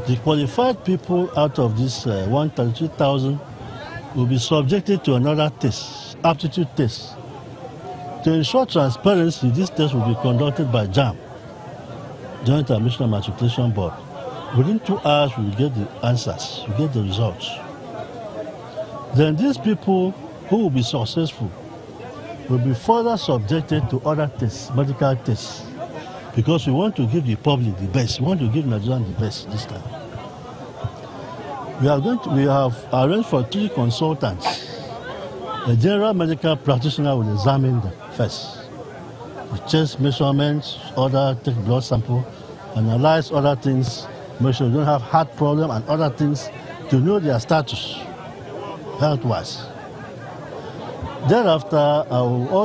The qualified people out of this 132,000 will be subjected to another test, aptitude test. To ensure transparency, this test will be conducted by JAM, Joint Admission and Matriculation Board. Within 2 hours, we will get the answers, we get the results. Then these people who will be successful will be further subjected to other tests, medical tests, because we want to give the public the best. We want to give Nigerians the best this time. We have arranged for 3 consultants. A general medical practitioner will examine them first. The chest measurements, take blood sample, analyze other things, make sure they don't have heart problem and other things to know their status health-wise. Thereafter,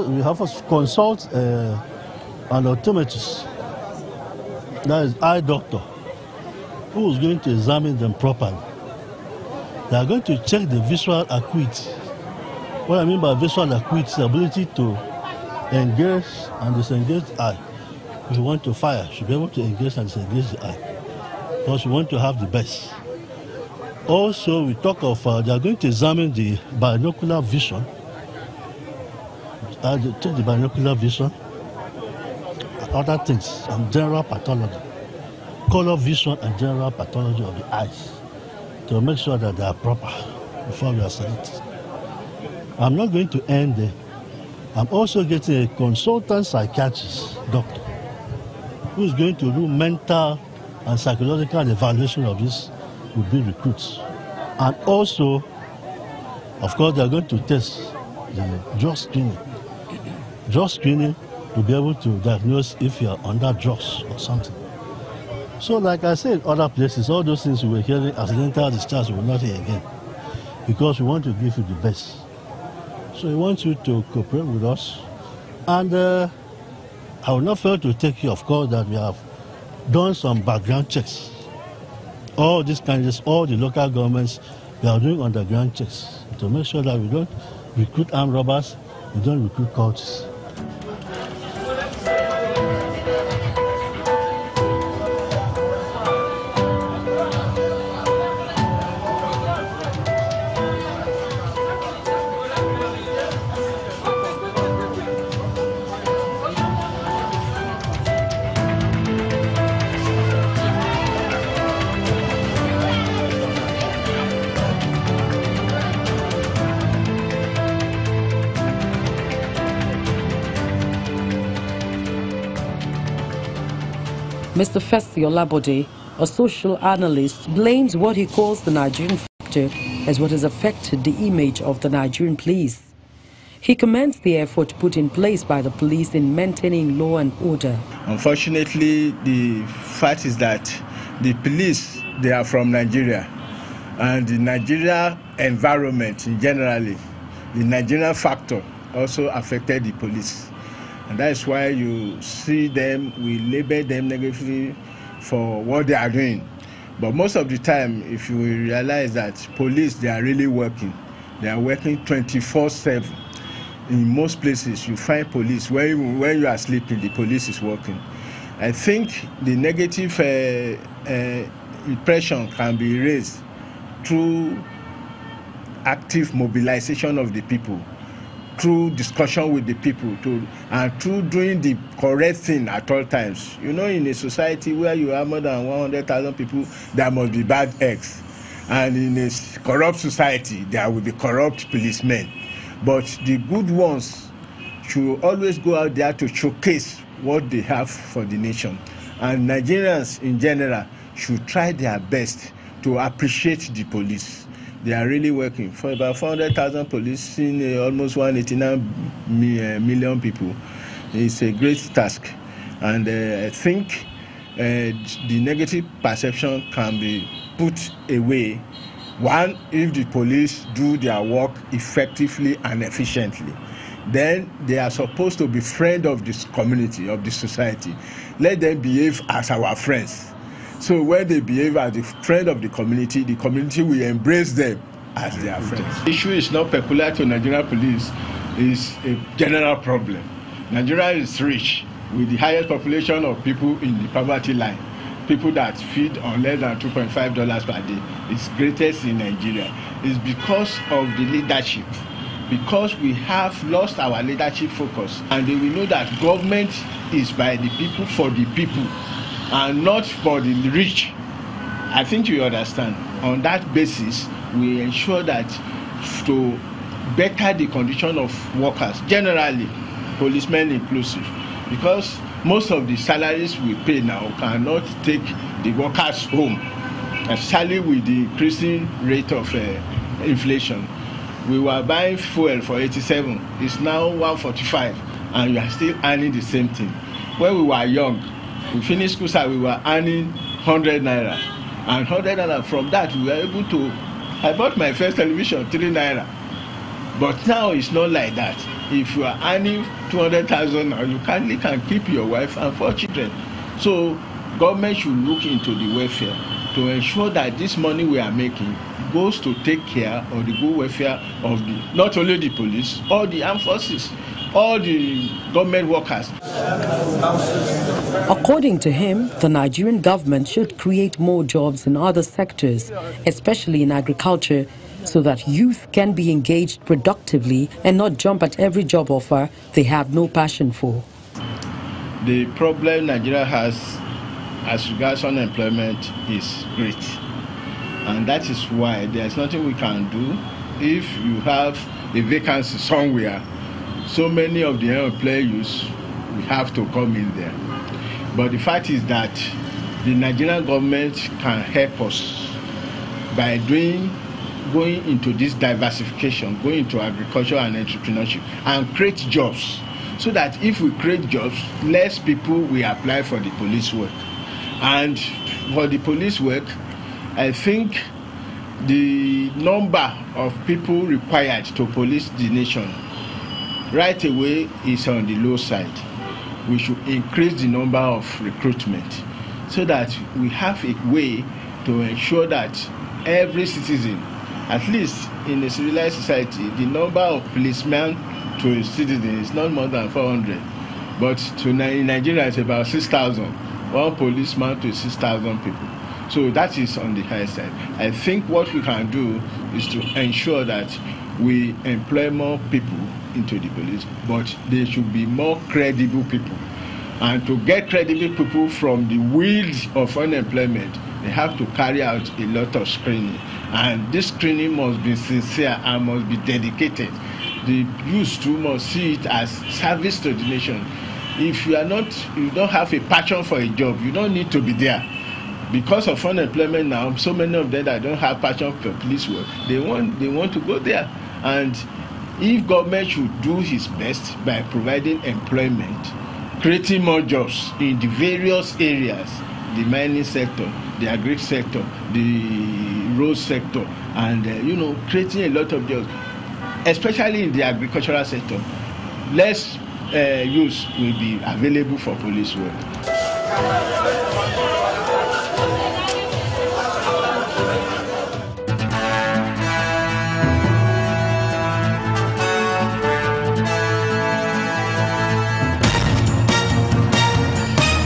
we have to consult an optometrist, that is eye doctor, who is going to examine them properly. They are going to check the visual acuity. What I mean by visual acuity is the ability to engage and disengage the eye. If you want to fire, you should be able to engage and disengage the eye, because you want to have the best. Also, we talk of, they are going to examine the binocular vision, check the binocular vision, and other things, and general pathology, color vision and general pathology of the eyes, to make sure that they are proper before we are selected. I'm not going to end there. I'm also getting a consultant psychiatrist doctor who is going to do mental and psychological evaluation of these would-be recruits. And also, of course, they are going to test the drug screening. Drug screening to be able to diagnose if you are under drugs or something. So like I said in other places, all those things we were hearing, accidental discharge, we will not hear again, because we want to give you the best. So we want you to cooperate with us. And I will not fail to take you, of course, that we have done some background checks. All these candidates, all the local governments, we are doing underground checks to make sure that we don't recruit armed robbers, we don't recruit cultists. Mr. Festy Olabode, a social analyst, blames what he calls the Nigerian factor as what has affected the image of the Nigerian police. He commends the effort put in place by the police in maintaining law and order. Unfortunately, the fact is that the police, they are from Nigeria, and the Nigeria environment in generally, the Nigerian factor also affected the police. And that is why you see them, we label them negatively for what they are doing. But most of the time, if you realize that police, they are really working. They are working 24/7. In most places, you find police. When you are sleeping, the police is working. I think the negative impression can be raised through active mobilization of the people, through discussion with the people, and through doing the correct thing at all times. You know, in a society where you have more than 100,000 people, there must be bad eggs. And in a corrupt society, there will be corrupt policemen. But the good ones should always go out there to showcase what they have for the nation. And Nigerians in general should try their best to appreciate the police. They are really working. For about 400,000 police in almost 189 million people, it's a great task. And I think the negative perception can be put away. One, if the police do their work effectively and efficiently. Then they are supposed to be friends of this community, of the society. Let them behave as our friends. So when they behave as a friend of the community will embrace them as their friends. The issue is not peculiar to Nigerian police, it's a general problem. Nigeria is rich with the highest population of people in the poverty line. people that feed on less than $2.5 per day is greatest in Nigeria. It's because of the leadership. Because we have lost our leadership focus, and we know that government is by the people for the people and not for the rich. I think you understand. On that basis, we ensure that to better the condition of workers, generally, policemen inclusive, because most of the salaries we pay now cannot take the workers home, especially with the increasing rate of inflation. We were buying fuel for 87, it's now 145, and you are still earning the same thing. When we were young, we finished school, so we were earning 100 naira. And 100 naira, from that we were able to, I bought my first television, 3 naira. But now it's not like that. If you are earning 200,000 now, you can keep your wife and 4 children. So government should look into the welfare to ensure that this money we are making goes to take care of the good welfare of not only the police, all the armed forces, all the government workers. According to him, the Nigerian government should create more jobs in other sectors, especially in agriculture, so that youth can be engaged productively and not jump at every job offer they have no passion for. The problem Nigeria has as regards unemployment is great. And that is why there's nothing we can do. If you have a vacancy somewhere, so many of the unemployed youths will have to come in there. But the fact is that the Nigerian government can help us by going into this diversification, going into agriculture and entrepreneurship, and create jobs. So that if we create jobs, less people will apply for the police work. And for the police work, I think the number of people required to police the nation right away is on the low side. We should increase the number of recruitment so that we have a way to ensure that every citizen, at least in a civilized society, the number of policemen to a citizen is not more than 400. But in Nigeria, it's about 6,000. One policeman to 6,000 people. So that is on the high side. I think what we can do is to ensure that we employ more people into the police, but they should be more credible people. And to get credible people from the weeds of unemployment, they have to carry out a lot of screening. And this screening must be sincere and must be dedicated. The youth too must see it as service to the nation. If you don't have a passion for a job, you don't need to be there. Because of unemployment now, so many of them that don't have passion for police work, they want to go there. And if government should do its best by providing employment, creating more jobs in the various areas, the mining sector, the agri sector, the road sector, and creating a lot of jobs, especially in the agricultural sector, less use will be available for police work.